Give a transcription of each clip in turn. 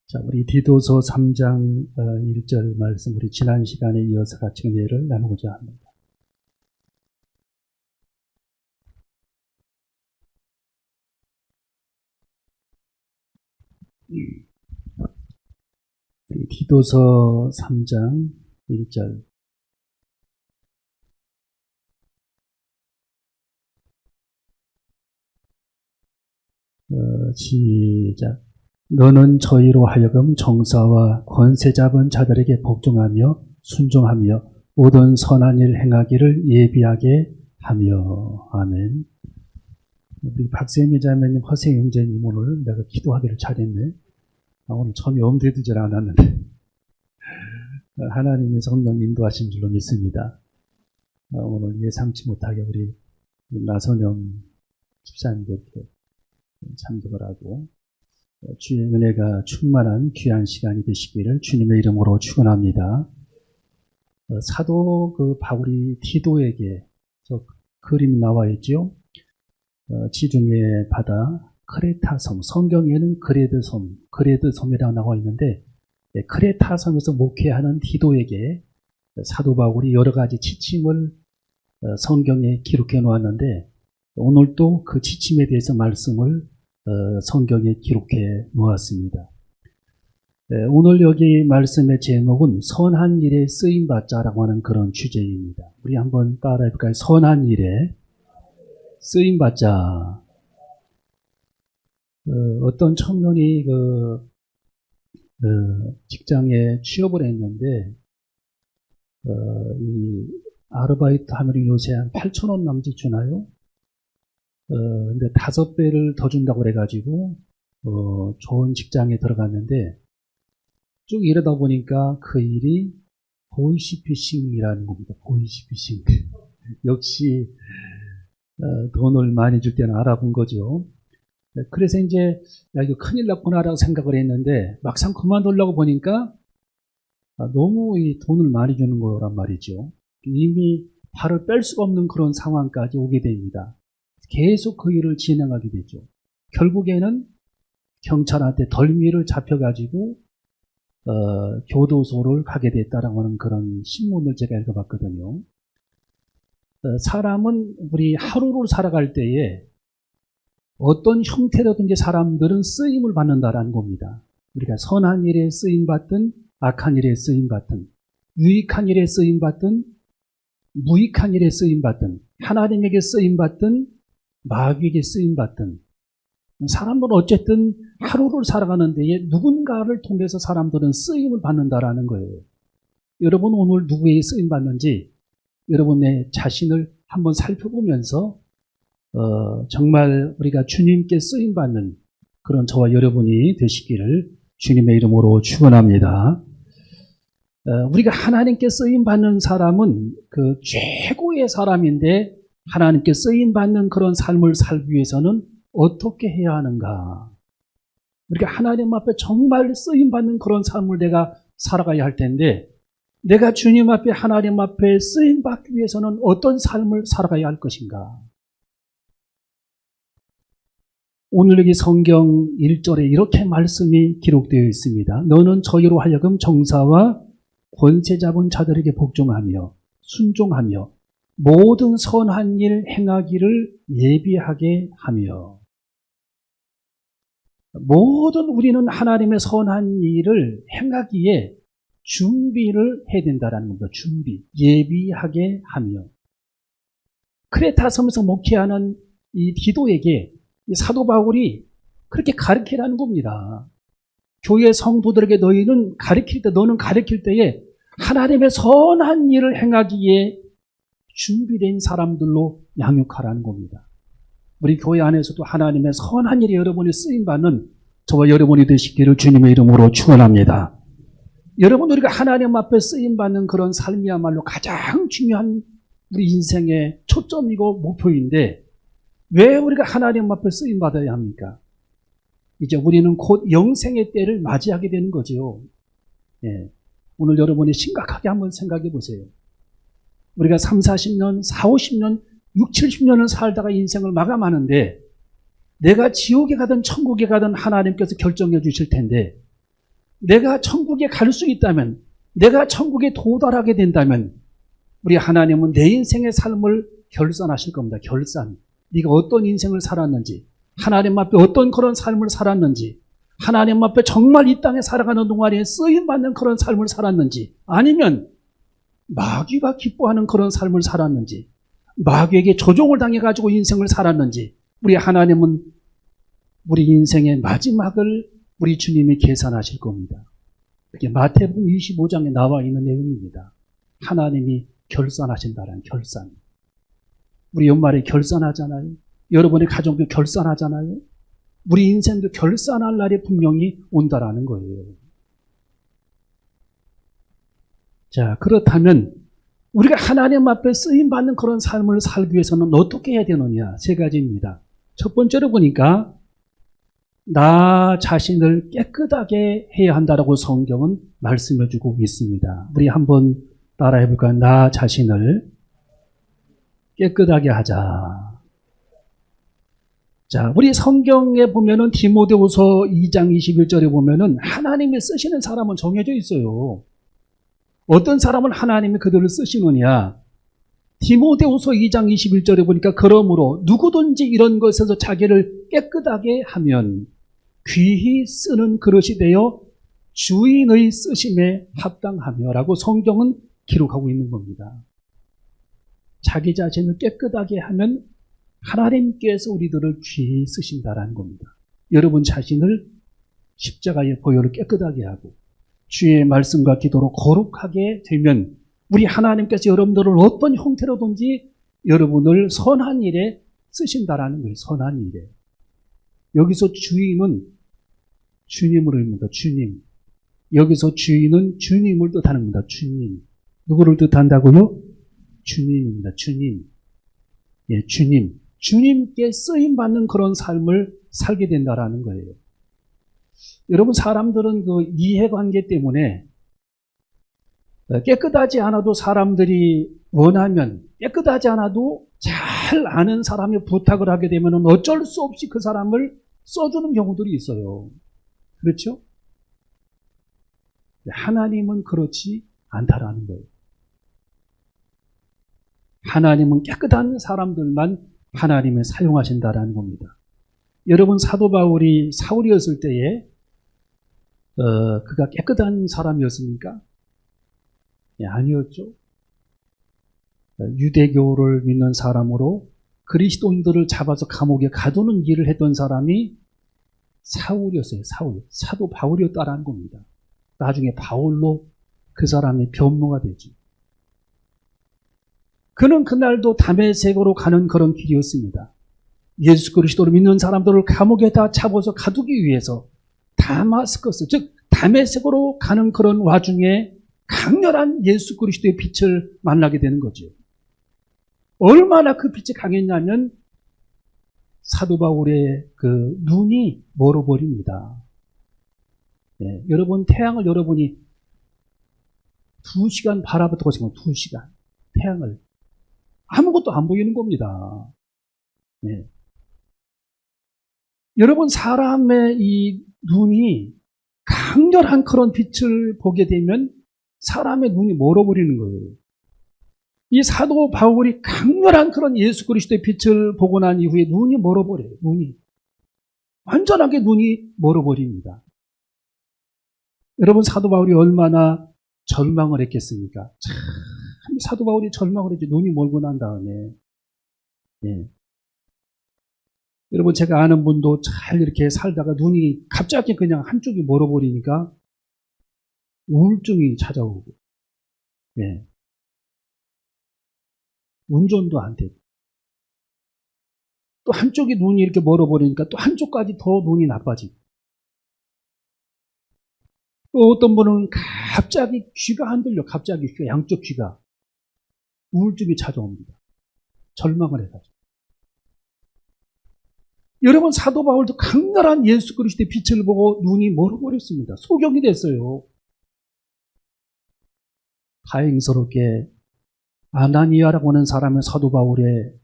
자, 우리 디도서 3장 1절 말씀, 우리 지난 시간에 이어서 같이 은혜를 나누고자 합니다. 우리 디도서 3장 1절. 시작. 너는 저희로 하여금 정사와 권세 잡은 자들에게 복종하며 순종하며 모든 선한 일 행하기를 예비하게 하며. 아멘. 우리 박세미 자매님, 허세 형제님, 오늘 내가 기도하기를 잘했네. 오늘 전혀 엄대두질 않았는데 하나님의 성령 인도하신 줄로 믿습니다. 오늘 예상치 못하게 우리 나선영 집사님들께 참석을 하고 주의 은혜가 충만한 귀한 시간이 되시기를 주님의 이름으로 축원합니다. 사도 바울이 디도에게 저 그림 나와 있죠. 지중해 바다 크레타 섬, 성경에는 그레드 섬이라고 나와 있는데 크레타 섬에서 목회하는 디도에게 사도 바울이 여러 가지 지침을 성경에 기록해 놓았는데 오늘 또 그 지침에 대해서 말씀을 성경에 기록해 놓았습니다. 오늘 여기 말씀의 제목은 선한 일에 쓰임받자라고 하는 그런 주제입니다. 우리 한번 따라해 볼까요? 선한 일에 쓰임받자. 어떤 청년이 직장에 취업을 했는데 이 아르바이트 하면 요새 한 8,000원 남짓 주나요? 근데 5배를 더 준다고 그래가지고 좋은 직장에 들어갔는데 쭉 이러다 보니까 그 일이 보이시피싱이라는 겁니다. 보이시피싱. 역시 돈을 많이 줄 때는 알아본 거죠. 그래서 이제 야, 이거 큰일 났구나라고 생각을 했는데 막상 그만두려고 보니까 너무 이 돈을 많이 주는 거란 말이죠. 이미 발을 뺄 수가 없는 그런 상황까지 오게 됩니다. 계속 그 일을 진행하게 되죠. 결국에는 경찰한테 덜미를 잡혀가지고 교도소를 가게 됐다라고 하는 그런 신문을 제가 읽어봤거든요. 사람은 우리 하루를 살아갈 때에 어떤 형태로든지 사람들은 쓰임을 받는다라는 겁니다. 우리가 선한 일에 쓰임받든 악한 일에 쓰임받든 유익한 일에 쓰임받든 무익한 일에 쓰임받든 하나님에게 쓰임받든 마귀에게 쓰임받든 사람들은 어쨌든 하루를 살아가는 데에 누군가를 통해서 사람들은 쓰임을 받는다라는 거예요. 여러분 오늘 누구에게 쓰임받는지 여러분의 자신을 한번 살펴보면서 정말 우리가 주님께 쓰임받는 그런 저와 여러분이 되시기를 주님의 이름으로 축원합니다. 우리가 하나님께 쓰임받는 사람은 그 최고의 사람인데 하나님께 쓰임받는 그런 삶을 살기 위해서는 어떻게 해야 하는가? 우리가 하나님 앞에 정말 쓰임받는 그런 삶을 내가 살아가야 할 텐데 내가 주님 앞에 하나님 앞에 쓰임받기 위해서는 어떤 삶을 살아가야 할 것인가? 오늘 여기 성경 1절에 이렇게 말씀이 기록되어 있습니다. 너는 저희로 하여금 정사와 권세 잡은 자들에게 복종하며 순종하며 모든 선한 일 행하기를 예비하게 하며. 모든 우리는 하나님의 선한 일을 행하기에 준비를 해야 된다는 겁니다. 준비, 예비하게 하며. 크레타 섬에서 목회하는 이 디도에게 이 사도 바울이 그렇게 가르치라는 겁니다. 교회 성도들에게 너희는 너는 가르칠 때에 하나님의 선한 일을 행하기에 준비된 사람들로 양육하라는 겁니다. 우리 교회 안에서도 하나님의 선한 일에 여러분이 쓰임받는 저와 여러분이 되시기를 주님의 이름으로 축원합니다. 여러분 우리가 하나님 앞에 쓰임받는 그런 삶이야말로 가장 중요한 우리 인생의 초점이고 목표인데 왜 우리가 하나님 앞에 쓰임받아야 합니까? 이제 우리는 곧 영생의 때를 맞이하게 되는 거죠. 예. 오늘 여러분이 심각하게 한번 생각해 보세요. 우리가 3, 40년, 4, 50년, 6, 70년을 살다가 인생을 마감하는데 내가 지옥에 가든 천국에 가든 하나님께서 결정해 주실 텐데 내가 천국에 갈 수 있다면, 내가 천국에 도달하게 된다면 우리 하나님은 내 인생의 삶을 결산하실 겁니다. 결산. 네가 어떤 인생을 살았는지, 하나님 앞에 어떤 그런 삶을 살았는지, 하나님 앞에 정말 이 땅에 살아가는 동안에 쓰임받는 그런 삶을 살았는지, 아니면 마귀가 기뻐하는 그런 삶을 살았는지, 마귀에게 조종을 당해가지고 인생을 살았는지, 우리 하나님은 우리 인생의 마지막을 우리 주님이 계산하실 겁니다. 이게 마태복음 25장에 나와 있는 내용입니다. 하나님이 결산하신다는 결산. 우리 연말에 결산하잖아요. 여러분의 가정도 결산하잖아요. 우리 인생도 결산할 날이 분명히 온다라는 거예요. 자, 그렇다면 우리가 하나님 앞에 쓰임받는 그런 삶을 살기 위해서는 어떻게 해야 되느냐? 세 가지입니다. 첫 번째로 보니까 나 자신을 깨끗하게 해야 한다라고 성경은 말씀해 주고 있습니다. 우리 한번 따라해 볼까요? 나 자신을 깨끗하게 하자. 자, 우리 성경에 보면은 디모데후서 2장 21절에 보면은 하나님이 쓰시는 사람은 정해져 있어요. 어떤 사람은 하나님이 그들을 쓰시느냐? 디모데후서 2장 21절에 보니까 그러므로 누구든지 이런 것에서 자기를 깨끗하게 하면 귀히 쓰는 그릇이 되어 주인의 쓰심에 합당하며 라고 성경은 기록하고 있는 겁니다. 자기 자신을 깨끗하게 하면 하나님께서 우리들을 귀히 쓰신다라는 겁니다. 여러분 자신을 십자가의 보혈을 깨끗하게 하고 주의 말씀과 기도로 거룩하게 되면 우리 하나님께서 여러분들을 어떤 형태로든지 여러분을 선한 일에 쓰신다라는 거예요. 선한 일에. 여기서 주인은 주님을 의미합니다. 주님. 여기서 주인은 주님을 뜻하는 겁니다. 주님. 누구를 뜻한다고요? 주님입니다. 주님. 예, 주님. 주님께 쓰임받는 그런 삶을 살게 된다라는 거예요. 여러분 사람들은 그 이해관계 때문에 깨끗하지 않아도 사람들이 원하면 깨끗하지 않아도 잘 아는 사람이 부탁을 하게 되면 어쩔 수 없이 그 사람을 써주는 경우들이 있어요. 그렇죠? 하나님은 그렇지 않다라는 거예요. 하나님은 깨끗한 사람들만 하나님을 사용하신다라는 겁니다. 여러분 사도 바울이 사울이었을 때에 그가 깨끗한 사람이었습니까? 예, 아니었죠. 유대교를 믿는 사람으로 그리스도인들을 잡아서 감옥에 가두는 일을 했던 사람이 사울이었어요. 사울. 사도 바울이었다라는 겁니다. 나중에 바울로 그 사람이 변모가 되죠. 그는 그날도 다메섹으로 가는 그런 길이었습니다. 예수 그리스도를 믿는 사람들을 감옥에다 잡아서 가두기 위해서 다마스커스, 즉 다메섹으로 가는 그런 와중에 강렬한 예수 그리스도의 빛을 만나게 되는 거죠. 얼마나 그 빛이 강했냐면 사도 바울의 그 눈이 멀어버립니다. 네, 여러분 태양을 여러분이 2시간 바라보고 지금 2시간 태양을 아무것도 안 보이는 겁니다. 네. 여러분 사람의 이 눈이 강렬한 그런 빛을 보게 되면 사람의 눈이 멀어버리는 거예요. 이 사도 바울이 강렬한 그런 예수 그리스도의 빛을 보고 난 이후에 눈이 멀어버려요. 눈이. 완전하게 눈이 멀어버립니다. 여러분 사도 바울이 얼마나 절망을 했겠습니까? 참 사도 바울이 절망을 했죠. 눈이 멀고 난 다음에. 예. 여러분 제가 아는 분도 잘 이렇게 살다가 눈이 갑자기 그냥 한쪽이 멀어버리니까 우울증이 찾아오고, 예. 운전도 안 되고, 또 한쪽이 눈이 이렇게 멀어버리니까 또 한쪽까지 더 눈이 나빠지고, 또 어떤 분은 갑자기 귀가 흔들려, 갑자기 귀가, 양쪽 귀가 우울증이 찾아옵니다. 절망을 해가지고. 여러분 사도 바울도 강렬한 예수 그리스도의 빛을 보고 눈이 멀어버렸습니다. 소경이 됐어요. 다행스럽게 아나니아라고 하는 사람은 사도 바울의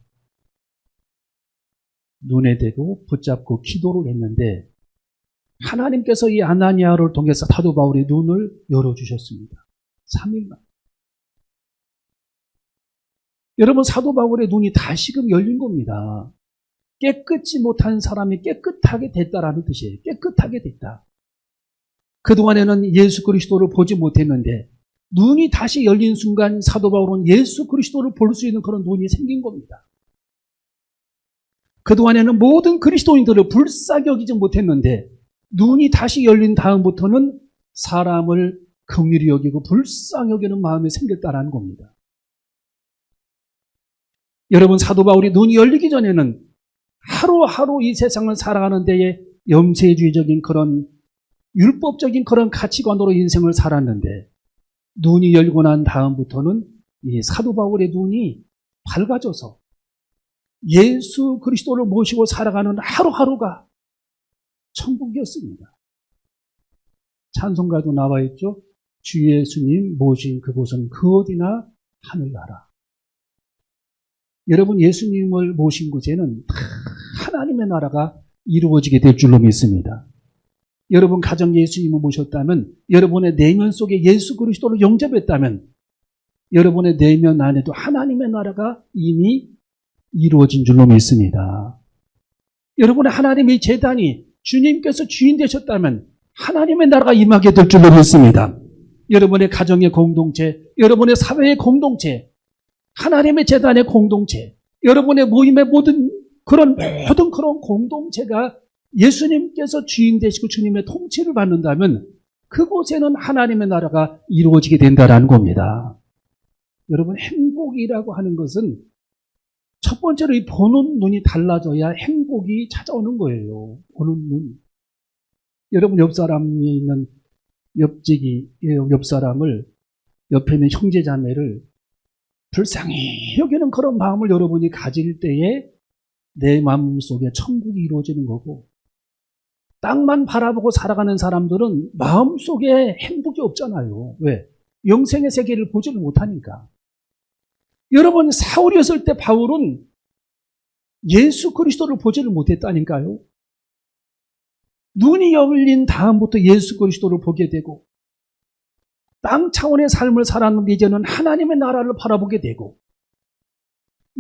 눈에 대고 붙잡고 기도를 했는데 하나님께서 이 아나니아를 통해서 사도 바울의 눈을 열어주셨습니다. 3일만. 여러분, 사도 바울의 눈이 다시금 열린 겁니다. 깨끗지 못한 사람이 깨끗하게 됐다라는 뜻이에요. 깨끗하게 됐다. 그동안에는 예수 그리스도를 보지 못했는데 눈이 다시 열린 순간 사도 바울은 예수 그리스도를 볼 수 있는 그런 눈이 생긴 겁니다. 그동안에는 모든 그리스도인들을 불쌍히 여기지 못했는데 눈이 다시 열린 다음부터는 사람을 긍휼히 여기고 불쌍히 여기는 마음이 생겼다라는 겁니다. 여러분, 사도 바울이 눈이 열리기 전에는 하루하루 이 세상을 살아가는 데에 염세주의적인 그런 율법적인 그런 가치관으로 인생을 살았는데 눈이 열고 난 다음부터는 이 사도 바울의 눈이 밝아져서 예수 그리스도를 모시고 살아가는 하루하루가 천국이었습니다. 찬송가도 나와 있죠. 주 예수님 모신 그곳은 그 어디나 하늘나라. 여러분, 예수님을 모신 곳에는 하나님의 나라가 이루어지게 될 줄로 믿습니다. 여러분 가정 예수님을 모셨다면, 여러분의 내면 속에 예수 그리스도를 영접했다면 여러분의 내면 안에도 하나님의 나라가 이미 이루어진 줄로 믿습니다. 여러분의 하나님의 제단이 주님께서 주인 되셨다면 하나님의 나라가 임하게 될 줄로 믿습니다. 여러분의 가정의 공동체, 여러분의 사회의 공동체, 하나님의 제단의 공동체, 여러분의 모임의 모든 그런 공동체가 예수님께서 주인 되시고 주님의 통치를 받는다면 그곳에는 하나님의 나라가 이루어지게 된다는 겁니다. 여러분, 행복이라고 하는 것은 첫 번째로 이 보는 눈이 달라져야 행복이 찾아오는 거예요. 보는 눈. 여러분, 옆 사람이 있는 옆 사람을, 옆에 있는 형제 자매를 불쌍히 여기는 그런 마음을 여러분이 가질 때에 내 마음속에 천국이 이루어지는 거고, 땅만 바라보고 살아가는 사람들은 마음속에 행복이 없잖아요. 왜? 영생의 세계를 보지를 못하니까. 여러분, 사울이었을 때 바울은 예수 그리스도를 보지를 못했다니까요. 눈이 열린 다음부터 예수 그리스도를 보게 되고 땅 차원의 삶을 살았는데 이제는 하나님의 나라를 바라보게 되고,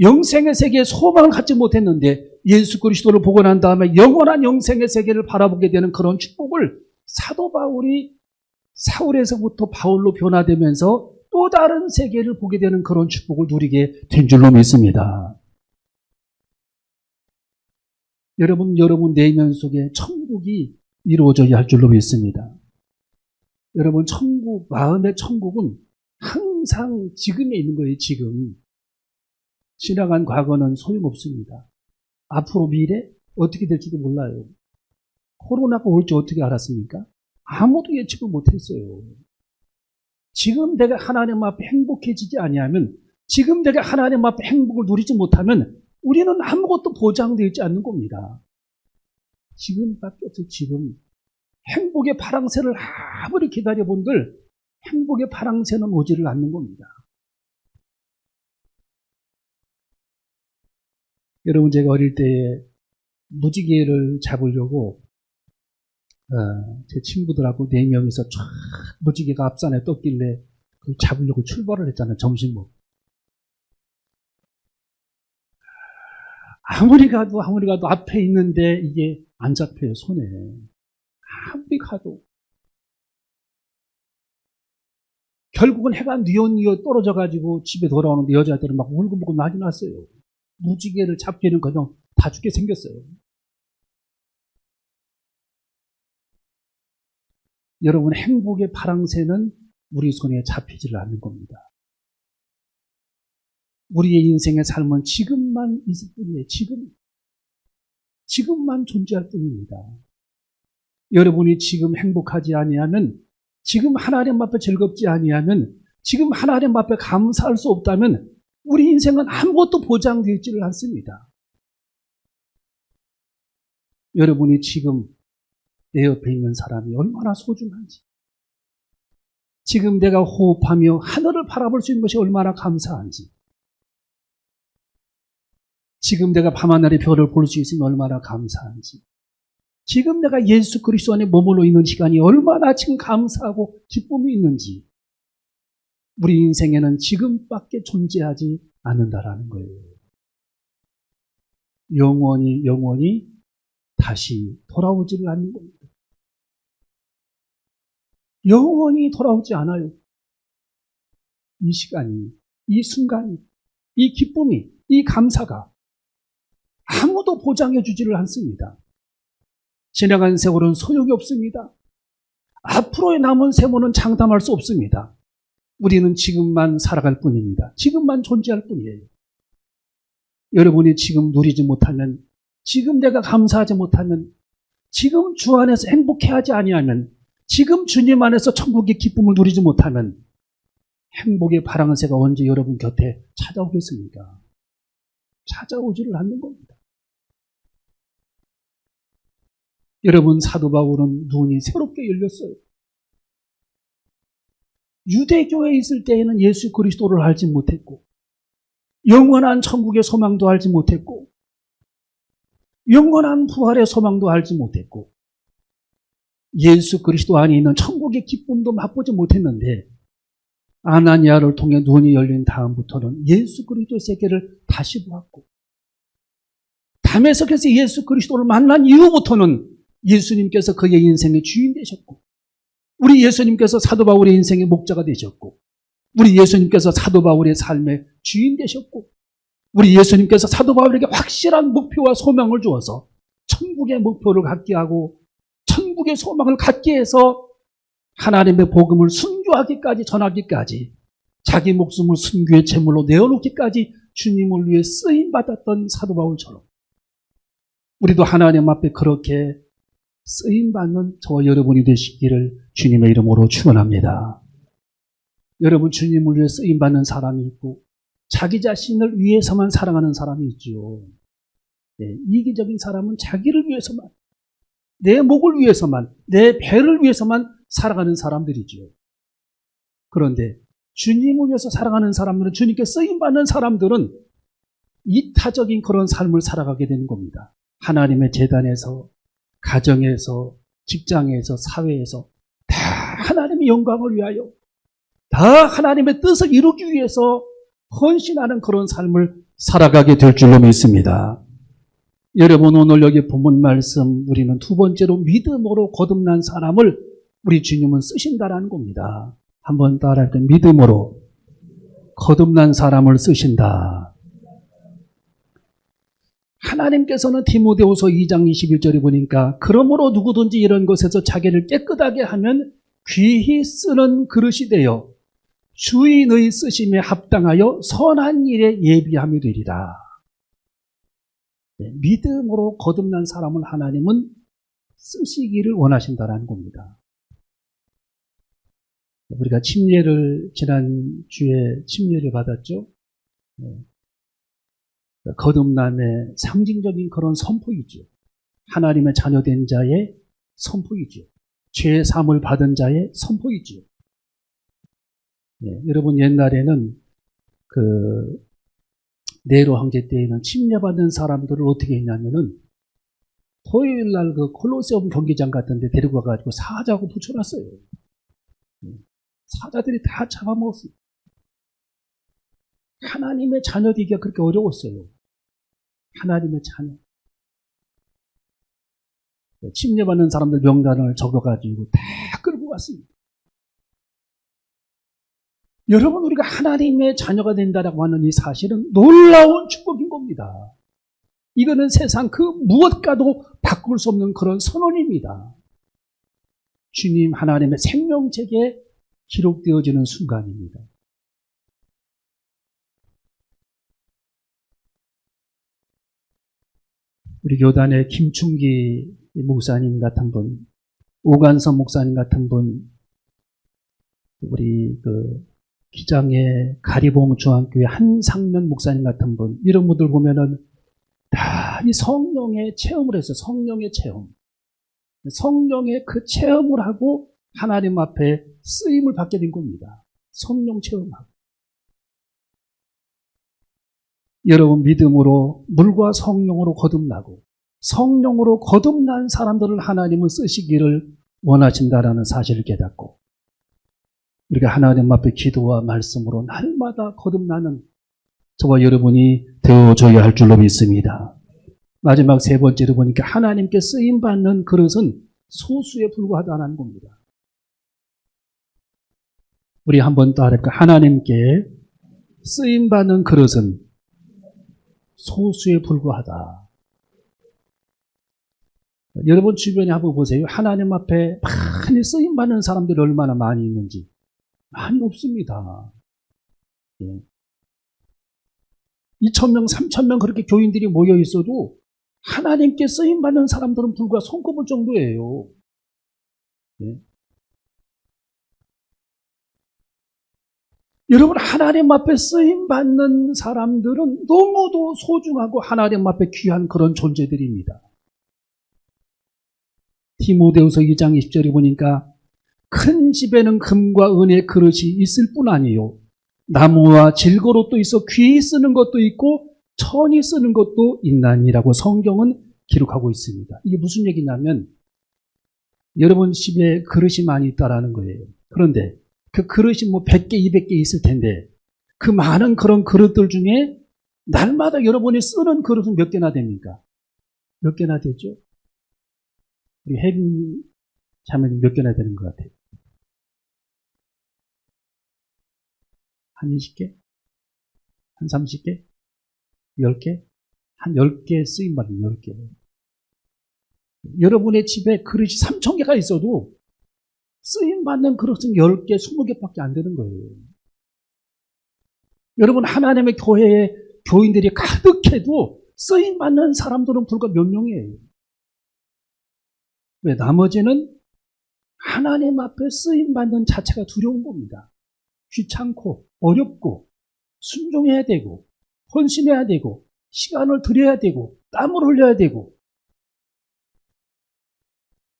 영생의 세계에 소망을 갖지 못했는데 예수 그리스도를 보고 난 다음에 영원한 영생의 세계를 바라보게 되는 그런 축복을 사도 바울이 사울에서부터 바울로 변화되면서 또 다른 세계를 보게 되는 그런 축복을 누리게 된 줄로 믿습니다. 여러분 내면 속에 천국이 이루어져야 할 줄로 믿습니다. 여러분, 천국, 마음의 천국은 항상 지금에 있는 거예요. 지금. 지나간 과거는 소용없습니다. 앞으로 미래 어떻게 될지도 몰라요. 코로나가 올지 어떻게 알았습니까? 아무도 예측을 못했어요. 지금 내가 하나님 앞에 행복해지지 아니하면, 지금 내가 하나님 앞에 행복을 누리지 못하면 우리는 아무것도 보장되어 있지 않는 겁니다. 지금밖에 없어요. 지금. 행복의 파랑새를 아무리 기다려본들 행복의 파랑새는 오지를 않는 겁니다. 여러분, 제가 어릴 때 무지개를 잡으려고 제 친구들하고 4명이서 쫙 무지개가 앞산에 떴길래 그걸 잡으려고 출발을 했잖아요. 점심 먹고. 아무리 가도 앞에 있는데 이게 안 잡혀요, 손에. 아무리 가도. 결국은 해가 뉘엿뉘엿 떨어져가지고 집에 돌아오는데 여자들은 막 울고불고 난리 났어요. 무지개를 잡기는 그냥 다 죽게 생겼어요. 여러분, 행복의 파랑새는 우리 손에 잡히지를 않는 겁니다. 우리의 인생의 삶은 지금만 있을 뿐이에요. 지금만 존재할 뿐입니다. 여러분이 지금 행복하지 아니하면, 지금 하나님 앞에 즐겁지 아니하면, 지금 하나님 앞에 감사할 수 없다면 우리 인생은 아무것도 보장되어 있지를 않습니다. 여러분이 지금 내 옆에 있는 사람이 얼마나 소중한지, 지금 내가 호흡하며 하늘을 바라볼 수 있는 것이 얼마나 감사한지, 지금 내가 밤하늘의 별을 볼 수 있으면 얼마나 감사한지, 지금 내가 예수 그리스도 안에 머물러 있는 시간이 얼마나 지금 감사하고 기쁨이 있는지 우리 인생에는 지금밖에 존재하지 않는다라는 거예요. 영원히 다시 돌아오지를 않는 겁니다. 영원히 돌아오지 않아요. 이 시간이, 이 순간이, 이 기쁨이, 이 감사가 아무도 보장해 주지를 않습니다. 지나간 세월은 소용이 없습니다. 앞으로의 남은 세월은 장담할 수 없습니다. 우리는 지금만 살아갈 뿐입니다. 지금만 존재할 뿐이에요. 여러분이 지금 누리지 못하면, 지금 내가 감사하지 못하면, 지금 주 안에서 행복해하지 아니하면, 지금 주님 안에서 천국의 기쁨을 누리지 못하면 행복의 바람새가 언제 여러분 곁에 찾아오겠습니까? 찾아오지를 않는 겁니다. 여러분, 사도 바울은 눈이 새롭게 열렸어요. 유대교에 있을 때에는 예수 그리스도를 알지 못했고, 영원한 천국의 소망도 알지 못했고, 영원한 부활의 소망도 알지 못했고, 예수 그리스도 안에 있는 천국의 기쁨도 맛보지 못했는데, 아나니아를 통해 눈이 열린 다음부터는 예수 그리스도의 세계를 다시 보았고, 다메섹에서 예수 그리스도를 만난 이후부터는 예수님께서 그의 인생의 주인 되셨고, 우리 예수님께서 사도 바울의 인생의 목자가 되셨고, 우리 예수님께서 사도 바울의 삶의 주인 되셨고, 우리 예수님께서 사도 바울에게 확실한 목표와 소망을 주어서 천국의 목표를 갖게 하고 천국의 소망을 갖게 해서 하나님의 복음을 순교하기까지, 전하기까지, 자기 목숨을 순교의 제물로 내어놓기까지 주님을 위해 쓰임받았던 사도 바울처럼 우리도 하나님 앞에 그렇게 쓰임받는 저와 여러분이 되시기를 주님의 이름으로 축원합니다. 여러분, 주님을 위해 쓰임받는 사람이 있고 자기 자신을 위해서만 살아가는 사람이 있죠. 이기적인 사람은 자기를 위해서만, 내 목을 위해서만, 내 배를 위해서만 살아가는 사람들이죠. 그런데 주님을 위해서 살아가는 사람들은, 주님께 쓰임받는 사람들은 이타적인 그런 삶을 살아가게 되는 겁니다. 하나님의 제단에서, 가정에서, 직장에서, 사회에서 다 하나님의 영광을 위하여, 다 하나님의 뜻을 이루기 위해서 헌신하는 그런 삶을 살아가게 될 줄로 믿습니다. 여러분, 오늘 여기 본문 말씀, 우리는 두 번째로 믿음으로 거듭난 사람을 우리 주님은 쓰신다라는 겁니다. 한번 따라할 때, 믿음으로 거듭난 사람을 쓰신다. 하나님께서는 디모데후서 2장 21절에 보니까, 그러므로 누구든지 이런 것에서 자기를 깨끗하게 하면 귀히 쓰는 그릇이 되어 주인의 쓰심에 합당하여 선한 일에 예비함이 되리라. 믿음으로 거듭난 사람을 하나님은 쓰시기를 원하신다는 겁니다. 우리가 침례를, 지난주에 침례를 받았죠. 거듭남의 상징적인 그런 선포이죠. 하나님의 자녀된 자의 선포이죠. 죄의 사함을 받은 자의 선포이죠. 여러분, 옛날에는 네로 황제 때에는 침례받은 사람들을 어떻게 했냐면은 토요일 날 콜로세움 경기장 같은 데 데리고 가가지고 사자고 붙여놨어요. 사자들이 다 잡아먹었어요. 하나님의 자녀 되기가 그렇게 어려웠어요. 하나님의 자녀. 침례받는 사람들 명단을 적어가지고 다 끌고 갔습니다. 여러분, 우리가 하나님의 자녀가 된다라고 하는 이 사실은 놀라운 축복인 겁니다. 이거는 세상 그 무엇과도 바꿀 수 없는 그런 선언입니다. 주님 하나님의 생명책에 기록되어지는 순간입니다. 우리 교단의 김충기 목사님 같은 분, 오간선 목사님 같은 분, 우리 기장의 가리봉 중학교의 한상면 목사님 같은 분, 이런 분들 보면은 다 이 성령의 체험을 했어요. 성령의 체험. 성령의 그 체험을 하고 하나님 앞에 쓰임을 받게 된 겁니다. 성령 체험하고. 여러분, 믿음으로 물과 성령으로 거듭나고 성령으로 거듭난 사람들을 하나님은 쓰시기를 원하신다라는 사실을 깨닫고 우리가 하나님 앞에 기도와 말씀으로 날마다 거듭나는 저와 여러분이 되어줘야 할 줄로 믿습니다. 마지막 세 번째로 보니까 하나님께 쓰임받는 그릇은 소수에 불과하다는 겁니다. 우리 한번 더 할까? 하나님께 쓰임받는 그릇은 소수에 불과하다. 여러분 주변에 한번 보세요. 하나님 앞에 많이 쓰임받는 사람들이 얼마나 많이 있는지. 많이 없습니다. 2,000명, 3,000명 그렇게 교인들이 모여 있어도 하나님께 쓰임받는 사람들은 불과 손꼽을 정도예요. 여러분 하나님 앞에 쓰임받는 사람들은 너무도 소중하고 하나님 앞에 귀한 그런 존재들입니다. 디모데후서 2장 20절에 보니까 큰 집에는 금과 은의 그릇이 있을 뿐 아니요 나무와 질거로 또 있어 귀히 쓰는 것도 있고 천히 쓰는 것도 있나니라고 성경은 기록하고 있습니다. 이게 무슨 얘기냐면 여러분 집에 그릇이 많이 있다라는 거예요. 그런데 그 그릇이 뭐 100개, 200개 있을 텐데 그 많은 그런 그릇들 중에 날마다 여러분이 쓰는 그릇은 몇 개나 됩니까? 몇 개나 되죠? 우리 혜린 자매님 몇 개나 되는 것 같아요? 한 20개? 한 30개? 10개? 한 10개 쓰임받은 10개. 여러분의 집에 그릇이 3,000개가 있어도 쓰임받는 그릇은 10개, 20개밖에 안 되는 거예요. 여러분 하나님의 교회에 교인들이 가득해도 쓰임받는 사람들은 불과 몇 명이에요. 왜? 나머지는 하나님 앞에 쓰임받는 자체가 두려운 겁니다. 귀찮고 어렵고 순종해야 되고 헌신해야 되고 시간을 들여야 되고 땀을 흘려야 되고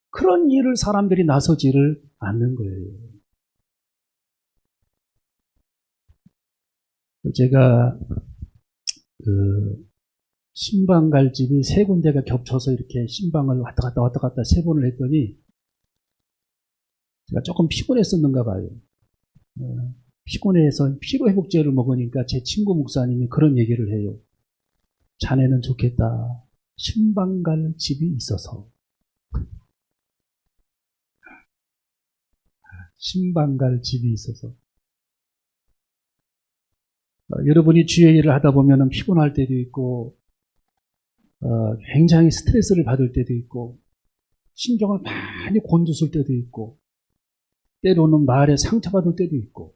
그런 일을 사람들이 나서지를 않는 거예요. 제가 신방 갈 집이 세 군데가 겹쳐서 이렇게 신방을 왔다 갔다 세 번을 했더니 제가 조금 피곤했었는가 봐요. 피곤해서 피로회복제를 먹으니까 제 친구 목사님이 그런 얘기를 해요. 자네는 좋겠다. 신방 갈 집이 있어서. 신방 갈 집이 있어서. 여러분이 주의 일을 하다 보면 피곤할 때도 있고 굉장히 스트레스를 받을 때도 있고 신경을 많이 곤두설 때도 있고 때로는 말에 상처받을 때도 있고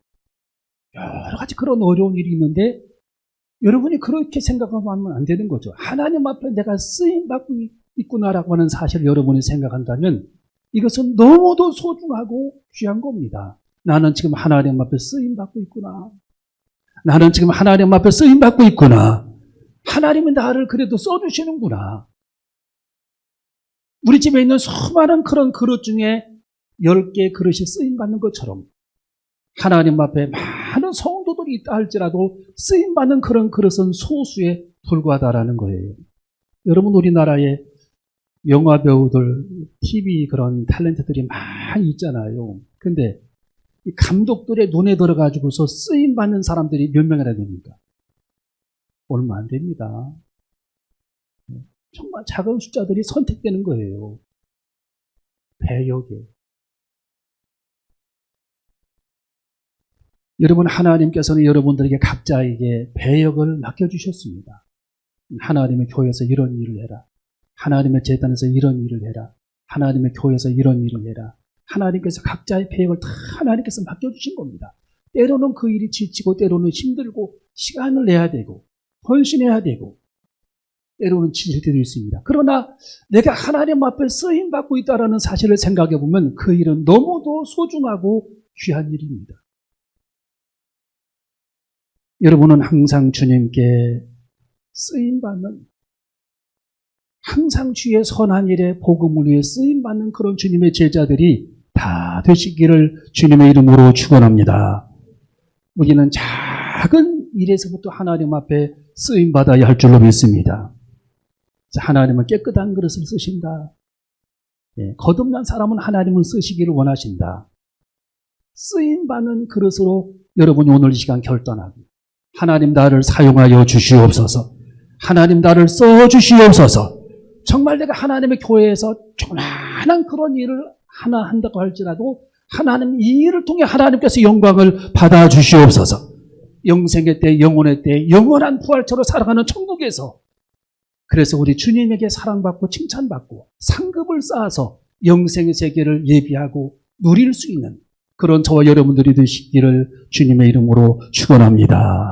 여러 가지 그런 어려운 일이 있는데 여러분이 그렇게 생각하면 안 되는 거죠. 하나님 앞에 내가 쓰임받고 있구나라고 하는 사실을 여러분이 생각한다면 이것은 너무도 소중하고 귀한 겁니다. 나는 지금 하나님 앞에 쓰임받고 있구나. 나는 지금 하나님 앞에 쓰임받고 있구나. 하나님이 나를 그래도 써주시는구나. 우리 집에 있는 수많은 그런 그릇 중에 10개의 그릇이 쓰임받는 것처럼 하나님 앞에 많은 성도들이 있다 할지라도 쓰임받는 그런 그릇은 소수에 불과하다라는 거예요. 여러분 우리나라에 영화 배우들, TV 그런 탤런트들이 많이 있잖아요. 근데 이 감독들의 눈에 들어가지고서 쓰임받는 사람들이 몇 명이나 됩니까? 얼마 안 됩니다. 정말 작은 숫자들이 선택되는 거예요. 배역에. 여러분 하나님께서는 여러분들에게 각자에게 배역을 맡겨주셨습니다. 하나님의 교회에서 이런 일을 해라. 하나님의 제단에서 이런 일을 해라. 하나님의 교회에서 이런 일을 해라. 하나님께서 각자의 배역을 다 하나님께서 맡겨주신 겁니다. 때로는 그 일이 지치고 때로는 힘들고 시간을 내야 되고 헌신해야 되고 때로는 지칠 때도 있습니다. 그러나 내가 하나님 앞에 쓰임받고 있다는 사실을 생각해 보면 그 일은 너무도 소중하고 귀한 일입니다. 여러분은 항상 주님께 쓰임받는 항상 주의 선한 일에 복음을 위해 쓰임받는 그런 주님의 제자들이 다 되시기를 주님의 이름으로 축원합니다. 우리는 작은 일에서부터 하나님 앞에 쓰임받아야 할 줄로 믿습니다. 하나님은 깨끗한 그릇을 쓰신다. 예, 거듭난 사람은 하나님은 쓰시기를 원하신다. 쓰임받는 그릇으로 여러분이 오늘 이 시간 결단하고 하나님 나를 사용하여 주시옵소서. 하나님 나를 써주시옵소서. 정말 내가 하나님의 교회에서 조그마한 그런 일을 하나 한다고 할지라도 하나님 이 일을 통해 하나님께서 영광을 받아주시옵소서. 영생의 때, 영혼의 때, 영원한 부활처로 살아가는 천국에서 그래서 우리 주님에게 사랑받고 칭찬받고 상급을 쌓아서 영생의 세계를 예비하고 누릴 수 있는 그런 저와 여러분들이 되시기를 주님의 이름으로 축원합니다.